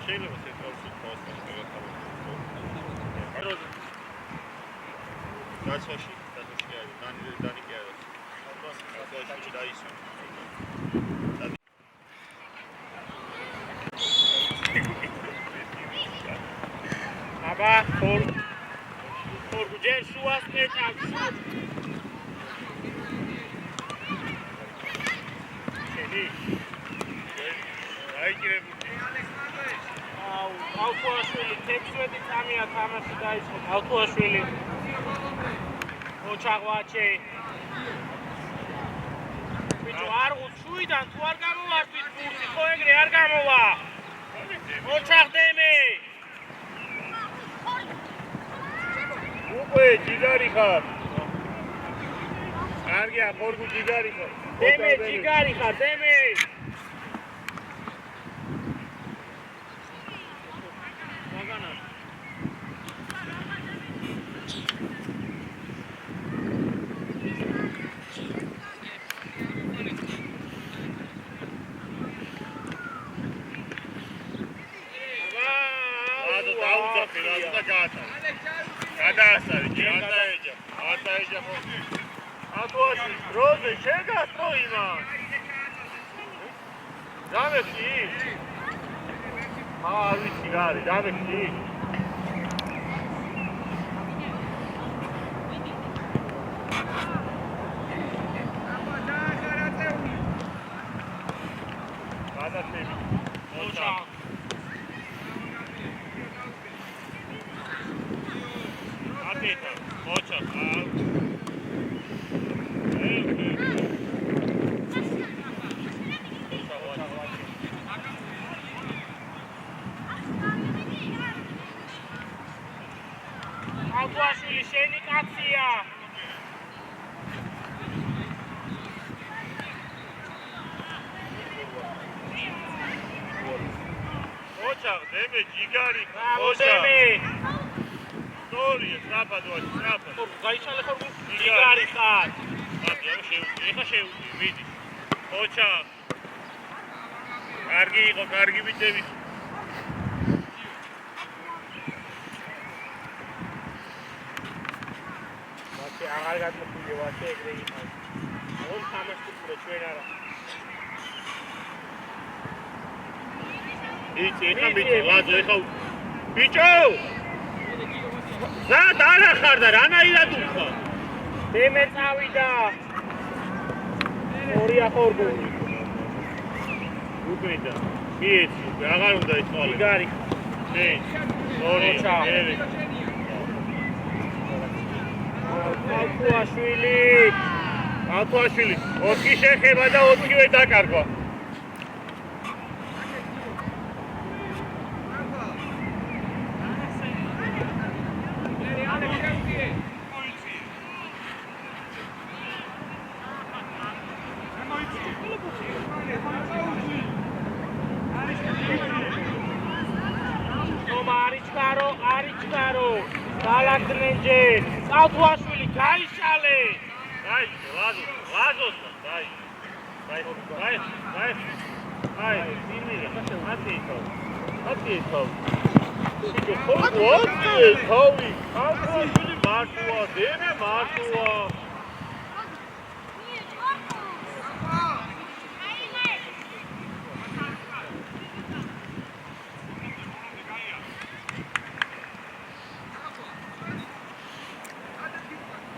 შეიძლება ცენტრალურ სიტყვას გადავხადოთ. გაცვაში არის, დანი კი არის. გაცვაში დაისვა. აბა, ხორგუ ჯერ შუას მეტავს. შენი. აიგრები. ალთუაშვილი 16 წამია თამაში დაიწყო. ალთუაშვილი. ოჩაღვაჩე. ბიჭო არ უჩუიდან თუ არ გამოვარდით ბურთი, ხო ეგრე არ გამოვა. ოჩაღდემე. უკვე ჯიგარი ხარ. კარგია, ხორგუ ჯიგარი ხარ. დემე ჯიგარი ხარ, დემე. Roze, chega a Troina! Dá-me aqui! Ah, Vicigari, dá-me aqui! Nada teve. Tchau. Atenta, mocha. ალთუაშვილი შენი კაცია. ოჩაღდემე ჯიგარი ოჩაღდემე. სტორია ტრაპადოა ტრაპა. გაიშალე ხორგუ ჯიგარი ხარ. მადია შევდი. ეხა შევდი, მიდი. ოჩაღ. კარგი იყო, კარგი ბიჭები. აღარ გადმოხულია ვაშე ეგრე იყავს. აღარ თამაშობ ჩვენ არა. იცი, ეხა ბიჭო, ლაძო, ეხა ბიჭო! რა დანახარ და რანაირად უხარ? დემე წავიდა. ორია ხორგუ. უკედა. მიეცი, აღარ უნდა იცვალე. ჯიგარი. შენ. ორია, მერე. ალთუაშვილი 4 შეხება და 4-ვე დაკარგვა. არიჩკარო, გალაკნენჯე, ალთუაშვილი გაიშალე. Vai, Lazo, vai. Vai, firme, atento. Fica fogo, Althusvili marchua, deme marchua.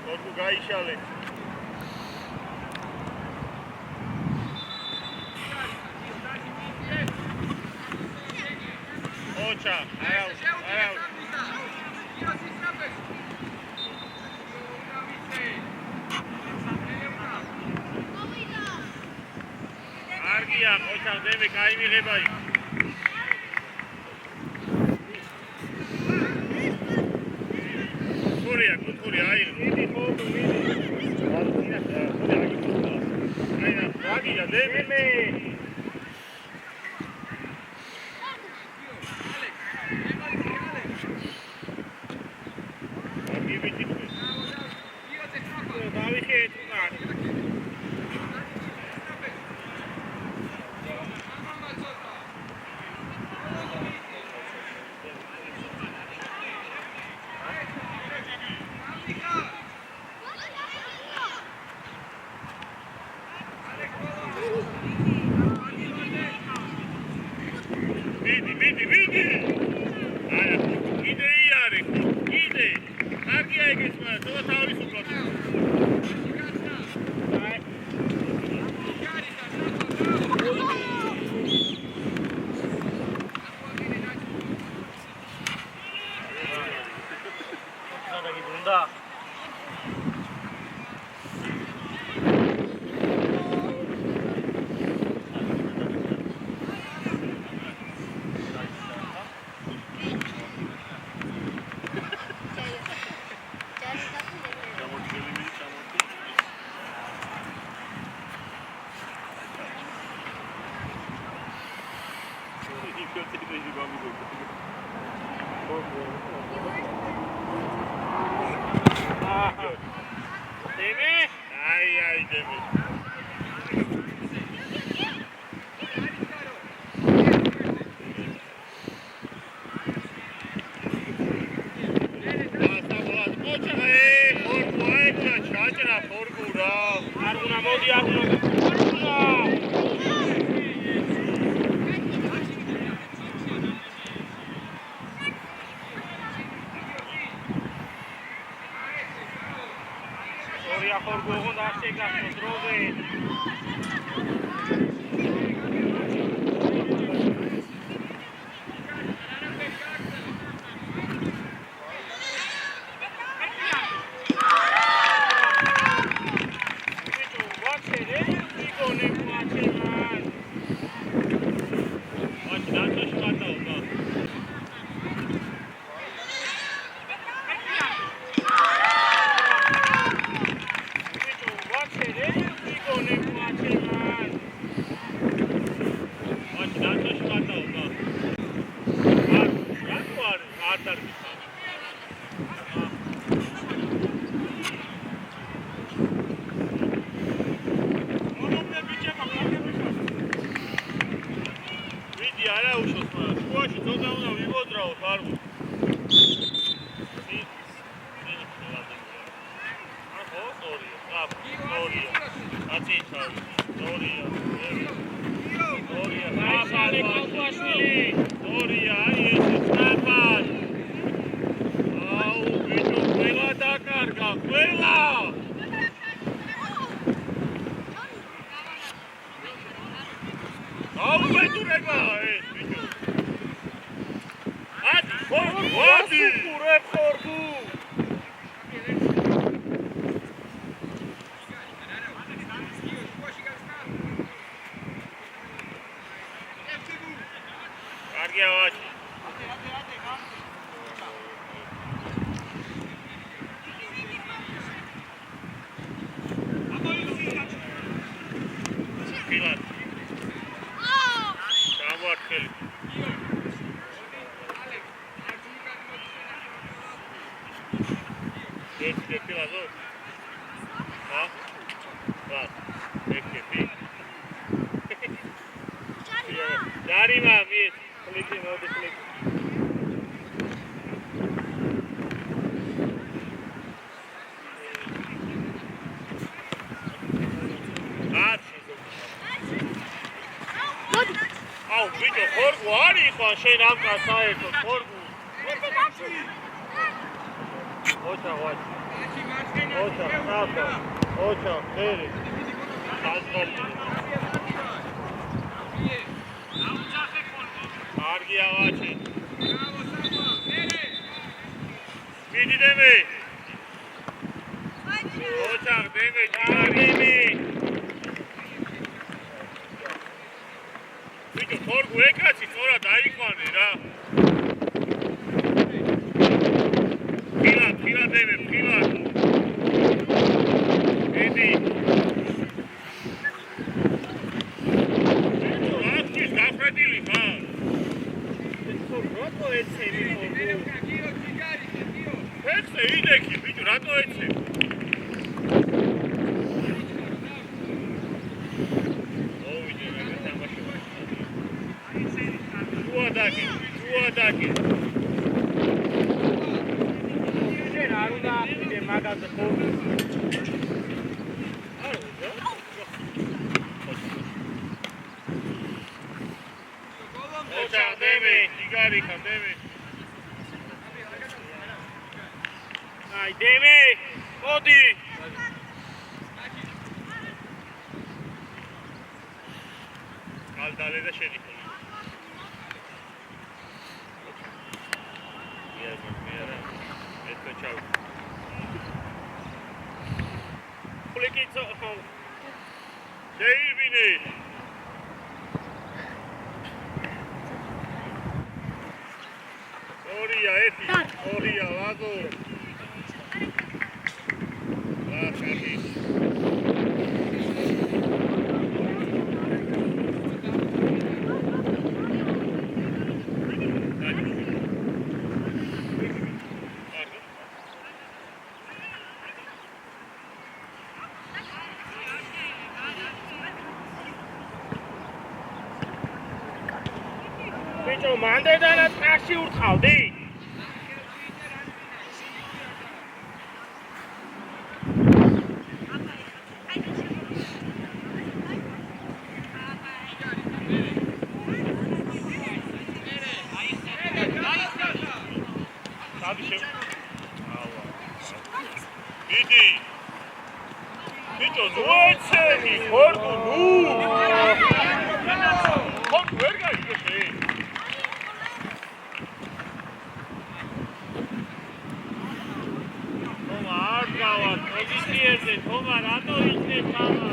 Fogo gaishale. Ocha, out. Argia, Ocha, deme kaimigeba. Kuria, ai. Argia, deme. Demi? Ai, Demi. შენ ამკა საერთოდ ხორგუ ოჩა ხერი კარგი ავაჩი მიდი დემე ოჩა დემე ჯარიმი ვიდო ხორგუ ეკაცი სწორად აიყვანე რა ფილა დემე ფილა მიდი აკის გაფრედილი ხარ რატო ეცემი ფეხზე იდექი ბიჭო რატო ეცემი Ataki. Şen arunda bir magazin oldu. Ocha deme, Igari kan deme. Ay deme, odi. Kaldale de şerik. David. Oria eti, oria lago. La Charlie. ბიჭო, მანდედანაც ყაში ურტყავდი? Idi. Bicho, nu etseni, ხორდუ, ნუ. ხორდუ ვერ გაიგე. თომა არ გავარ პოზიციებზე, თომა რატო იქნებ ხამა?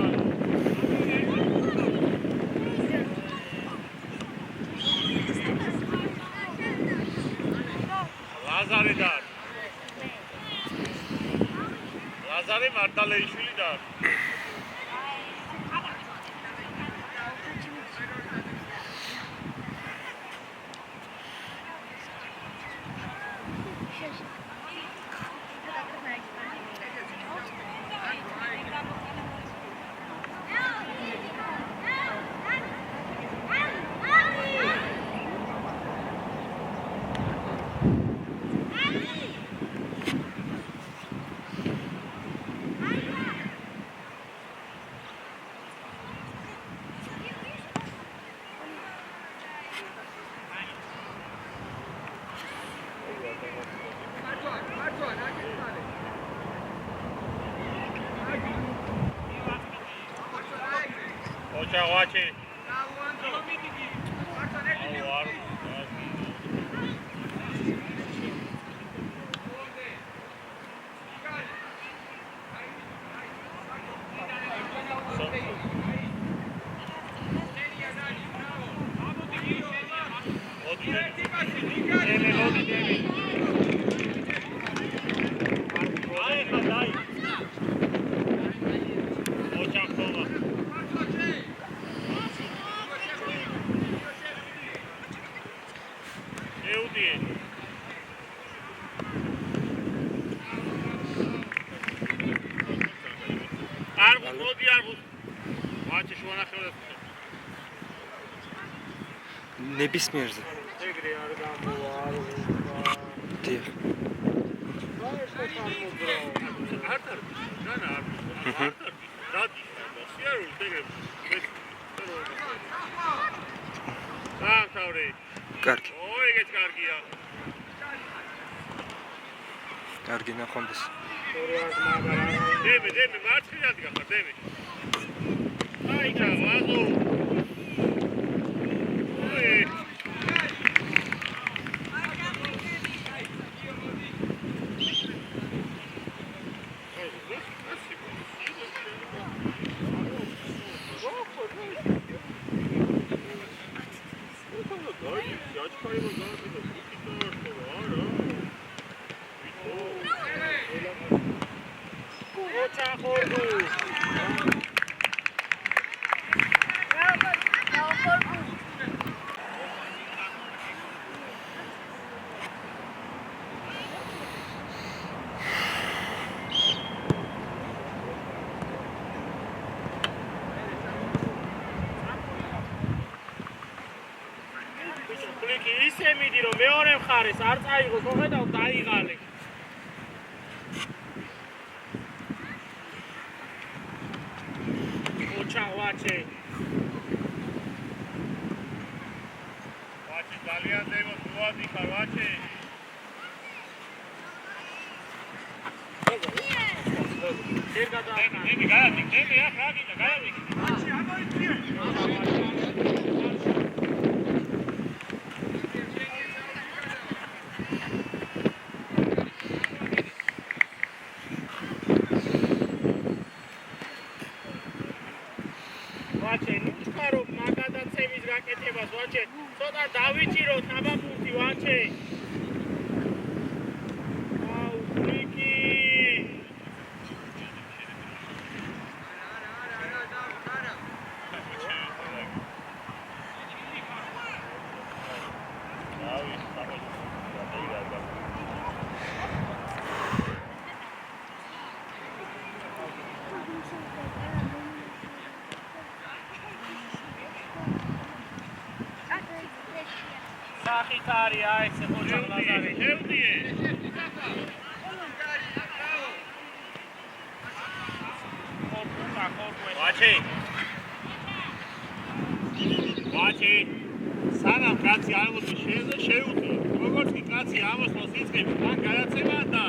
ლაზარე და ლაზარე მარტალეიშვილი და Ochaguache. ნებისმიერზე. ეგრე არ გამოვა. დიახ. კარგი. ოი, ეგეც კარგია. კარგი ნახონდეს. დები, მარცხნივ გახარ, დები. აი, ჩავაზო. ისე მიდი რომ მეორე მხარეს არ წაიღო, მოხედავ დაიღალე. ოჩაღვაჩე. ვაჩი ძალიან ზემოთ მოადი ხარ ვაჩი. ვერ გადააყარ. მე გადადი, მე აქ რა გინდა, გადავიქი. ვაჩი ამოიწიე. ვაჩე, ცოტა დავიჭიროთ აბაბურთი ვაჩე. აუ, ფრიკი. სახით არის აი ეს ხოჭა ლაზარი. შევდიე. ვაჩი სანამ კაცი არ მოსულ შეუძლო როგორც კი კაცი ამოსვლას იწყებს მან გადაცემა და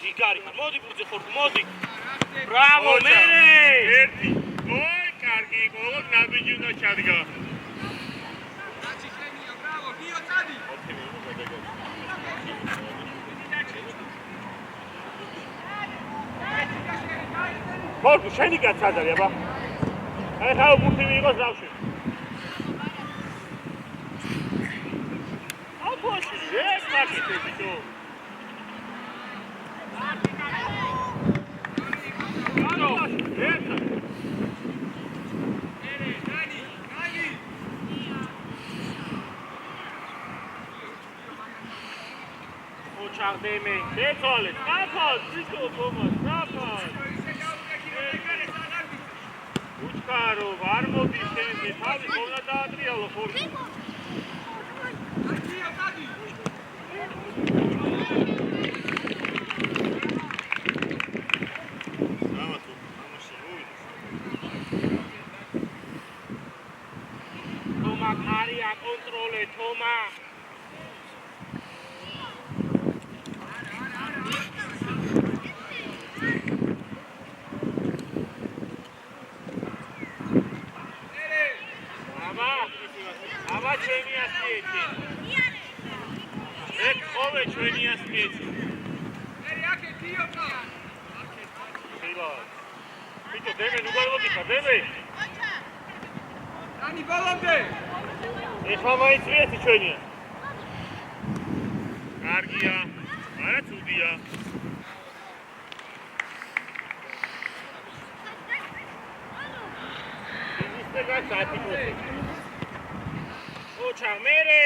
ჯიგარი ხარ მოდი ბურძი ხორ მოდი ბრავო მერე ერთი ой კარგი იყო ნაბიჯი უნდა ჩადგა კაცი ხენია ბრავო გიო წადი ხორ შენი კაცადარი აბა აი ხაო ბურთი მიიღოს რავში აბოში ეს მაგიტი ბიჭო ჩაღდემე შეცვალე საფად ბიჭო თომას საფად უჩქარო არ მოდი შენზე თავი ხონა დაატრიალო ხორცი გიო წადი თომა ხარია კონტროლე თომა აბა ჩემი ასიეთი ეგ ხოლე ჩვენი ასიეთი მერე აქე გიო წა შეიძლება ბიჭო დემე ნუ გარბოდი ხარ დემე დანი ბოლომდე ეხლა მაინც ერთი ჩვენია კარგია არა ცუდია ისე გასათიკოს ოჩა მერე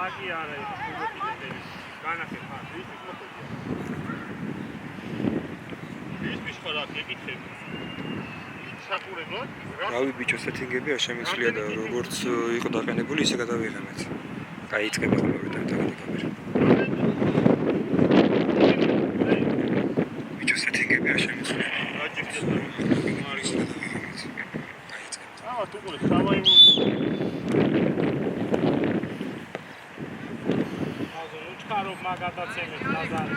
Aquí ahora es. Gana que más. ის მიშხარა ეკითხები. საყურებლად რავი ბიჭო სეტინგები არ შემიძლია და როგორც იყო დაყენებული ისე გადავიღებთ. კაი იწყება ხოლმე დაგდაგდი კამერა. ბიჭო სეტინგები არ შემიძლია. თუ ყურე სამაიმ აზო უჩქარო მაგადაცემეთ ლაზარი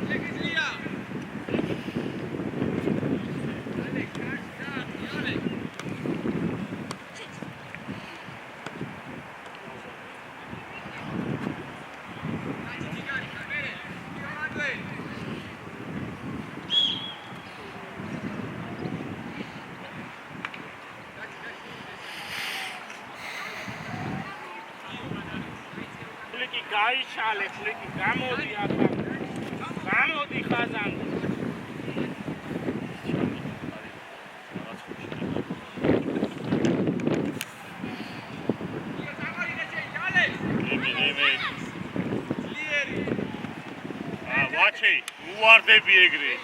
შეგიძლია გაიშალე ფლიკი გამოდი ახლა გამოდი ხაზან ვაჩი უვარდები ეგრე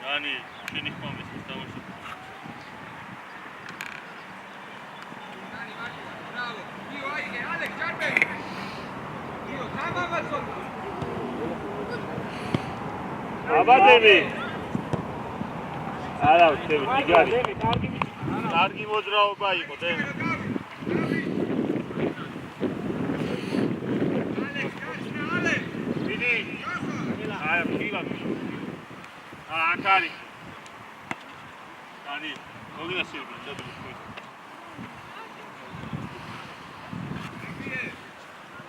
დანი შენი ხმამის დავაშო აბადები არა ვწევი იგარი კარგი მოძრაობა იყო და დიდი აი ფილად აკარი დანი მოგინასიები და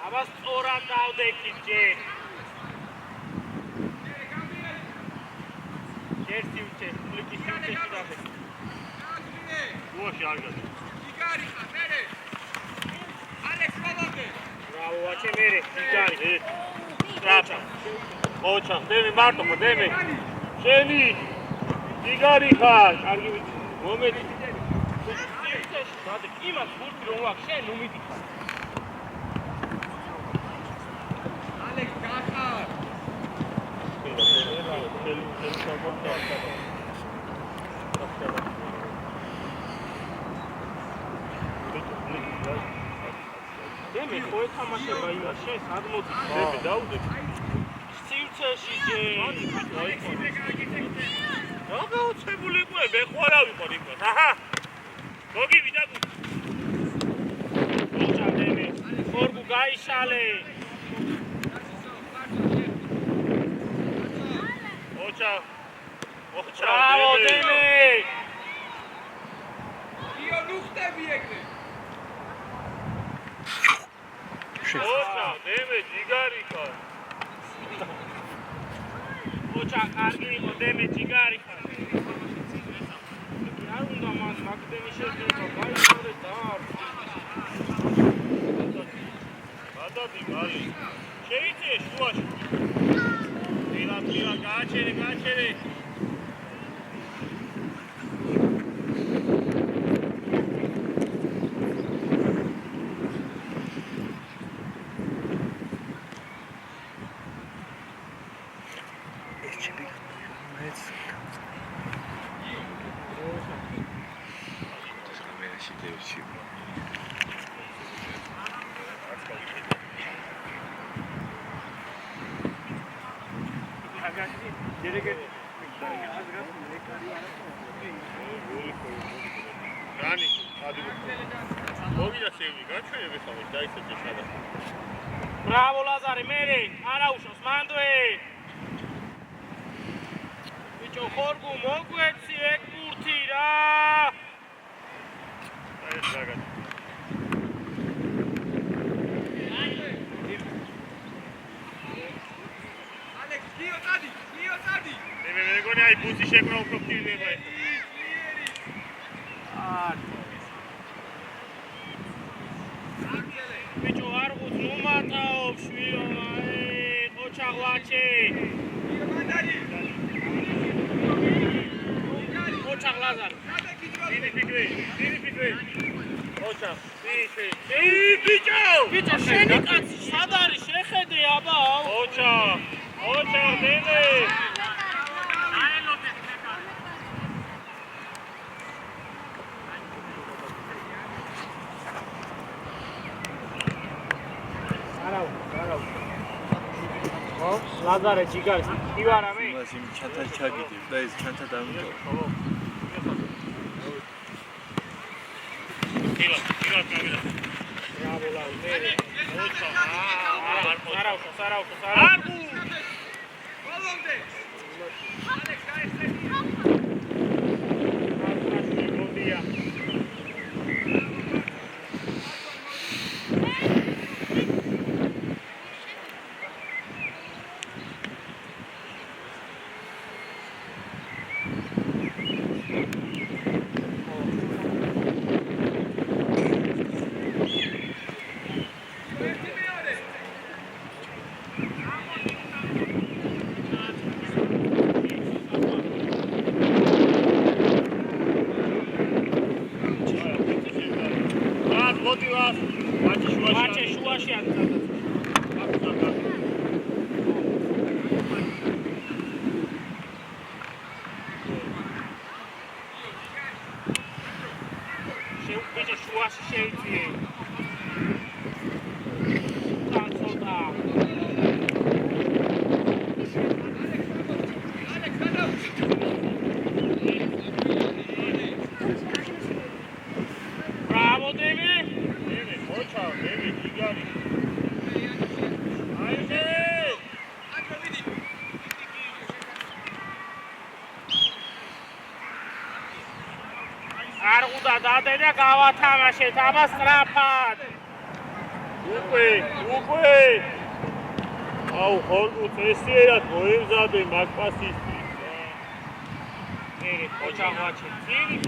აბას სწორად დავდექით ჯე ერთი უჩე ფლიკის უჩეში დავდექით უაში არ გადი იგარი ხარ მერე ალექს მოვაგე ბრავო ვაჩე მერე იგარი ტრაჩა ოჩა დემი მარტო დემი შენი იგარი ხარ კარგი მომედი დადი იმას ხუთი რომ ვაქ შენ უმიდი ალექს გახარ დემი ხო ეთამაშება იმას შენ სად მოდი დემი დაუდე სივრცეში ჯე რა გაუცებული იყო მე ხوارა ვიყო იმას აჰა მოგივიდა ოჩა დემი ხორგუ გაიშალე ოჩა ბრავო დემი იო ნუხტები ეგრე ოჩა დემი ჯიგარი ხარ ოჩა კარგი იყო დემი ჯიგარი ხარ არ უნდა მას მაგდემი შეძლება გაიარე და გადადი მალი შეიძლება შუაში დილა გააჩერე რანი ადი მოგინასიები გაჩვენებ ხომ დაიცეჭე შადა ბრავო ლაზარი მერე არა უშავს მანდვე ბიჭო ხორგუ მოგვეცი ეგ ბურთი რა ეს ზაგად ალექს გიო წადი მე მეგონი აი ბუცი შეკრა უფრო ხილდება ეს ბიჭო არ გუც ნუმატაობ შვილო ოჩა ღვაჩე ოჩა ლაზარი დიდი ფიქრი ოჩა ფიში ბიჭო ბიჭო შენი კაცი სად არის შეხედე აბა ოჩა ნენე ლაზარე ჯიგარი ივარამე მას იმ ჩათან ჩაგიდებ და ეს ჩანთა დამიტო. კილა კამერა რავლა მე ოჩა სარავ ბოლომდე ალექს გაიხსენე გოდია მაჩე შუაში აკეთებდა შეუბეჭე შუაში შეიწიე კაცოდა Bravo, David! ოჩა ნენე ჯიგარი არ უდა დადე და გავათამაშეთ აბა სწრაფად უკვე აუ ხორბუ წესიერად მოემზადე მაგპასისთვის ნერე ოჩა ვაჩე წილი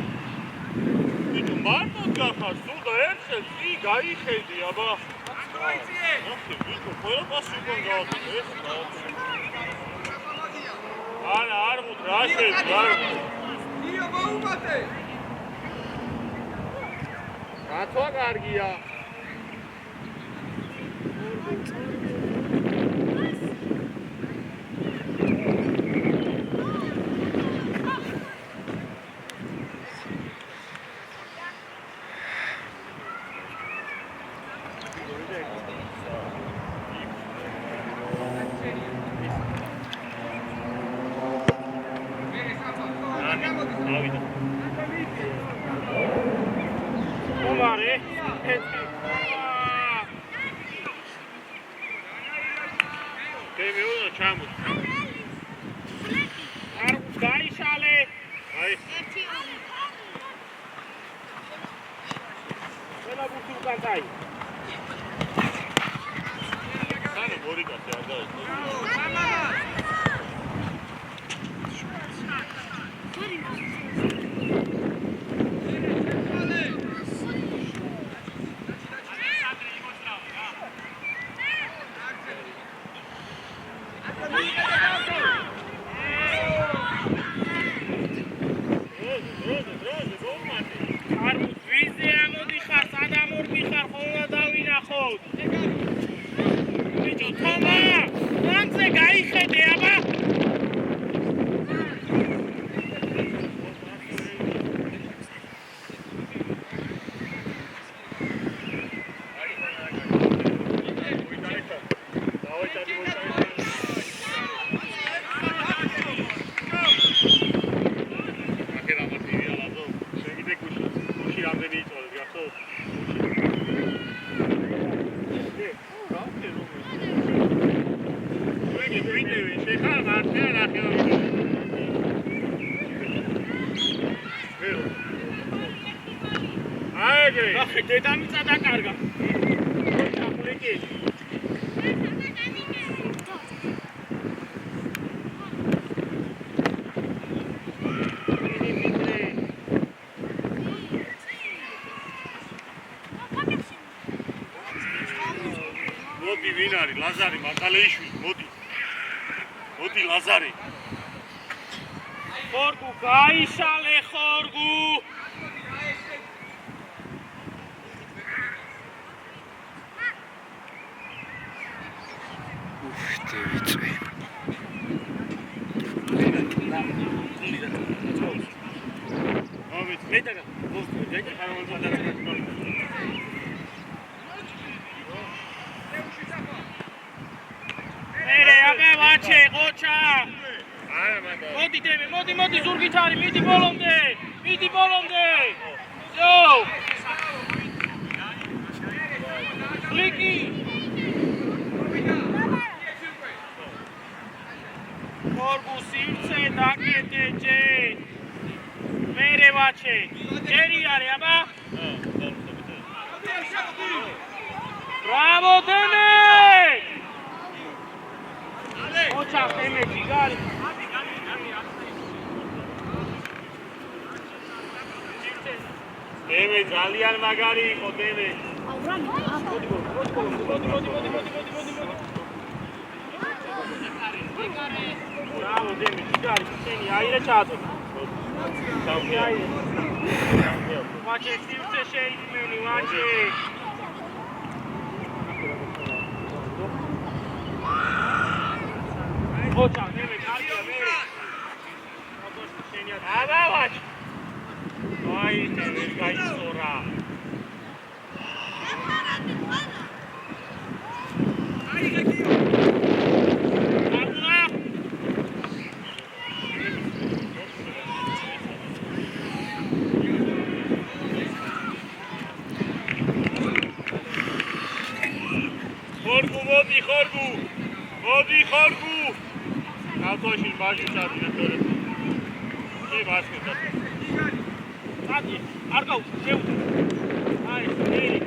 ვიდო მარტო გახარ სულ და ერთხელ წი გაიხედი აბა მოიციე ნახე ვიდო ყველა პასი უკან გავაკეთე ეს არ ვუთ რა შეიძლება გიო მოუმატე რატო კარგია მომარე დემე უნდა ჩამოთ არ გაიშალე აი ყველა ბუთი უკან დაი სანამ ორი კაცი არ დაიწყო დედამიწა დაკარგა. ჩახვლიკი. მოდი ვინ არის? ლაზარი მაკალეიშვილი, მოდი. მოდი ლაზარი. ხორგუ გაიშალე ხორგუ. მეტად გოსტო ჯეჭი ხარვანს ადარაკა მერე აბა ვაჩე ყოჩა არა მანდ მოდი დემე მოდი ზურგით არის მიდი ბოლომდე ზო ლიკი ხორბუ სივცე დაკეტე ჯე მერე ვაჩე ჯერი არის აბა ბრავო დემე ოჩა დემე ჯიგარი დემე ძალიან მაგარი იყო დემე ბრავო დემე ჯიგარი შენი აირე ჩააწოდი ვაჩე სივცე შეიქმენი ვაჩე ოჩა დემე კარგია მერე აბა ვაჩი აი დემე გაიწორა მოდი ხორბუ ნავთოში მაჟი წადინე თორე კი ვასკეთა ადი არ გაუ შეუ აი მერი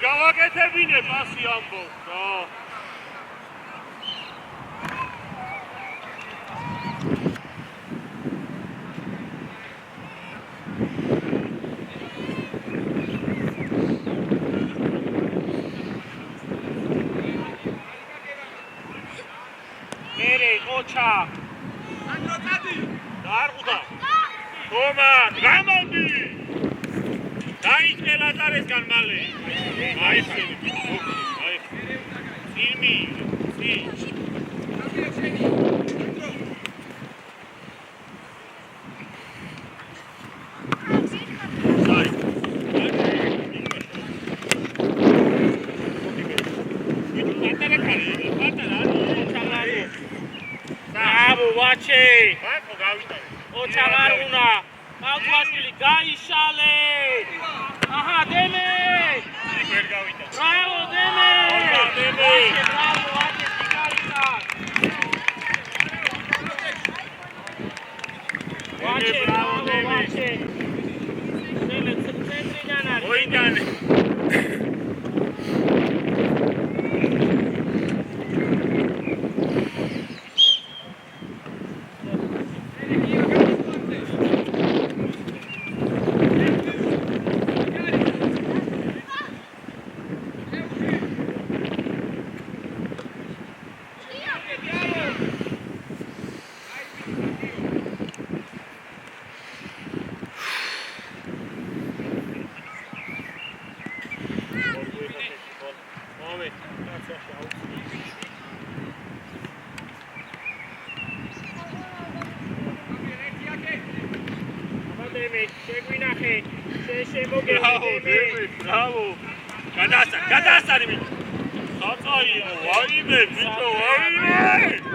გავაკეთებინე პასი ამბობს რა მერე ყოჩა დაარღუდა თომა გამოდი დაიწყე ლაზარესგან მალე აი სიმი ვაჩე ოჩა გაუნა აკვასილი გაიშალე აჰა დემე ვერ გავიდა ბრავო დემე ბრავო ვაჩე სიკარისა ვაჩე ბრავო ვაჩე დემე ცენტრიდან არის მოიგანე Bravo! Cadastra mi! Satsai, vaime, bicho, vaime!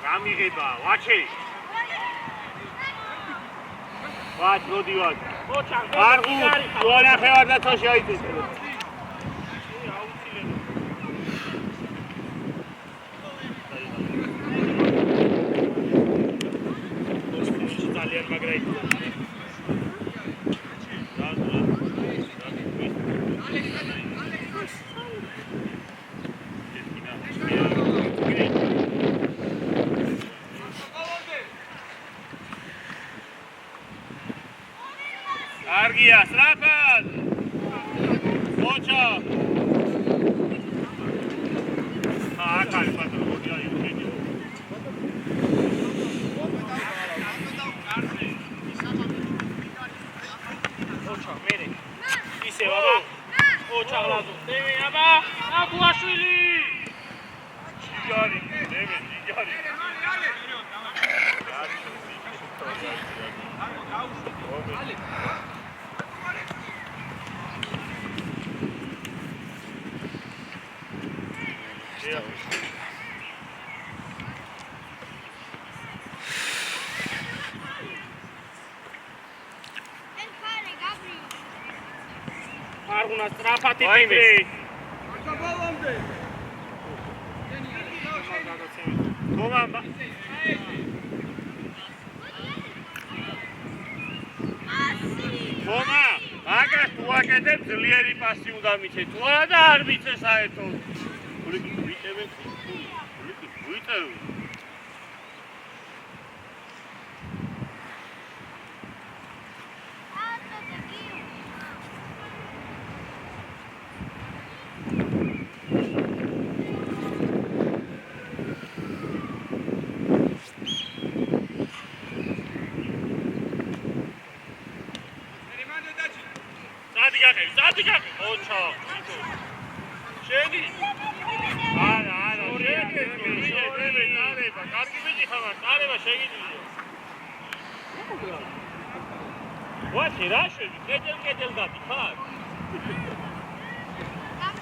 გამიღება, ვაჩე. ვაჩ, მოდი ვაჩ. არ გუგარი, ვარა ხევარ და თოში აიწეს. ძალიან მაგრა იყო. Argia, strafad! Ocha! Akali patron, odia iucheni. Ocha, mere. Ise baba. Ocha lazo. Deme aba, Abuashvili. Jigari, deme, jigari. Arguna strafati timri. Toma. Toma, აგას თუ აკეთებ ძლიერი პასი უნდა მიცე. თუ არა და არ მიცე საერთოდ. გულიკი ვიტევენ, გულიკი ვიტევენ. Zadika, ocho. Shedi. Ara, shedi. Dale, kargi biji khabar. Dale ba shegi. What irashe? Kedel dati khar.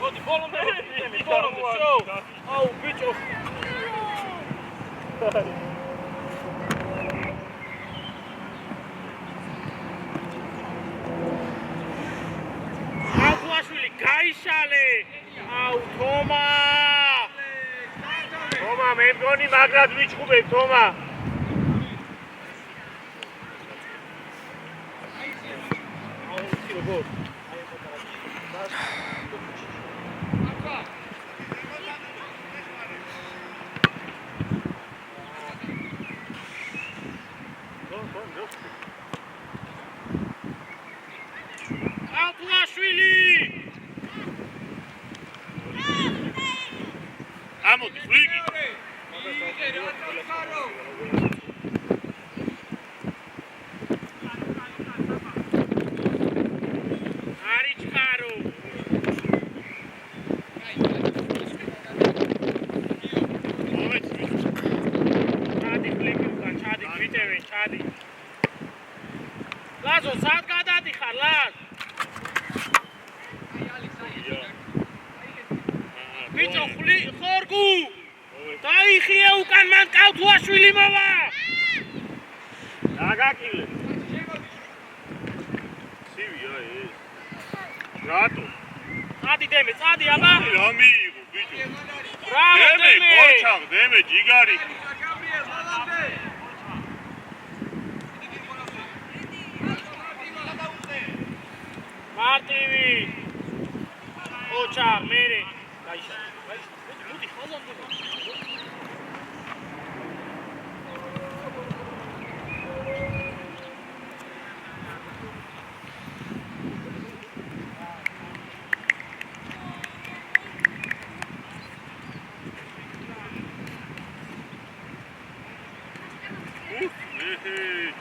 Odi bolon show. Au bicho. გაიშალე აუ თომა მე მგონი მაგრად ვიჩხუბებ თომა აუ იცი როგორ Abuashvili Amodi, fligi. Arichkaro. Chadi fligi, chadi viteven, chadi. Lazo, sad gadadi khar, Laz. Bicho, ხორგუ დაიხიე უკან მან კავთუაშვილი მოვა დაგაკილე სივია ეს რატო წადი დემე წადი აბა რა მიიღო ბიჭო დემე კოჩაღ დემე ჯიგარი მარტივი ოჩაღ მერე გაიშა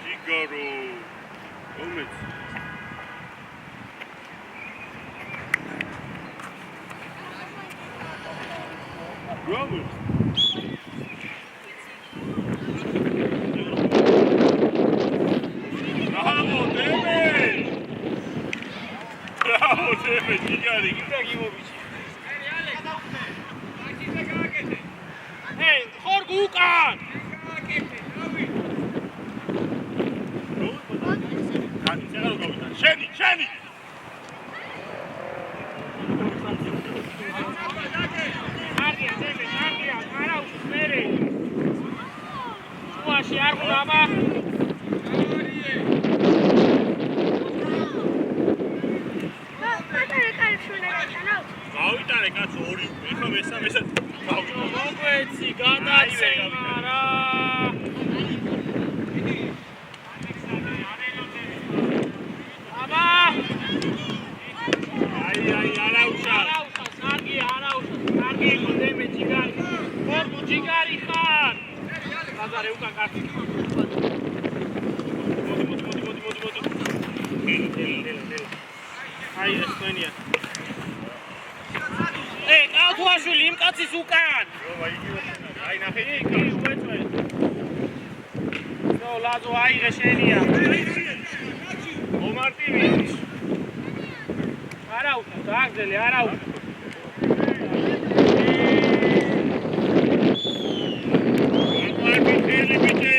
Jigaro. Moment. Bravo. დემე ჯიგარი გიდა გიმობიჩი. აჩიზე გააკეთე. ჰეი, ხორგ უკან. გააკეთე, რავი. კანი წერა გავიდა შენი კარგია, ძემე, კარგია, არა უშვის მერე. უაში არ გულა გავიტარე კაც ორი ეხლა მესამესაც გავიტარე მოგვეცი, გადაცემა რა. აბა! აი არაუშა კარგი იყო დემე ჯიგარი. ხორგ ჯიგარი ხარ. ბაზარე უკან კარგი. მოდი. აი ეს თქვენია. კალთუაშვილი იმ კაცის უკან. აი ნახე იგი უეწვე. ნო ლაზო აიღე შენია. მომარტივი არა უთო, დააგზელე, არა უთო. მარტივი ბიჭი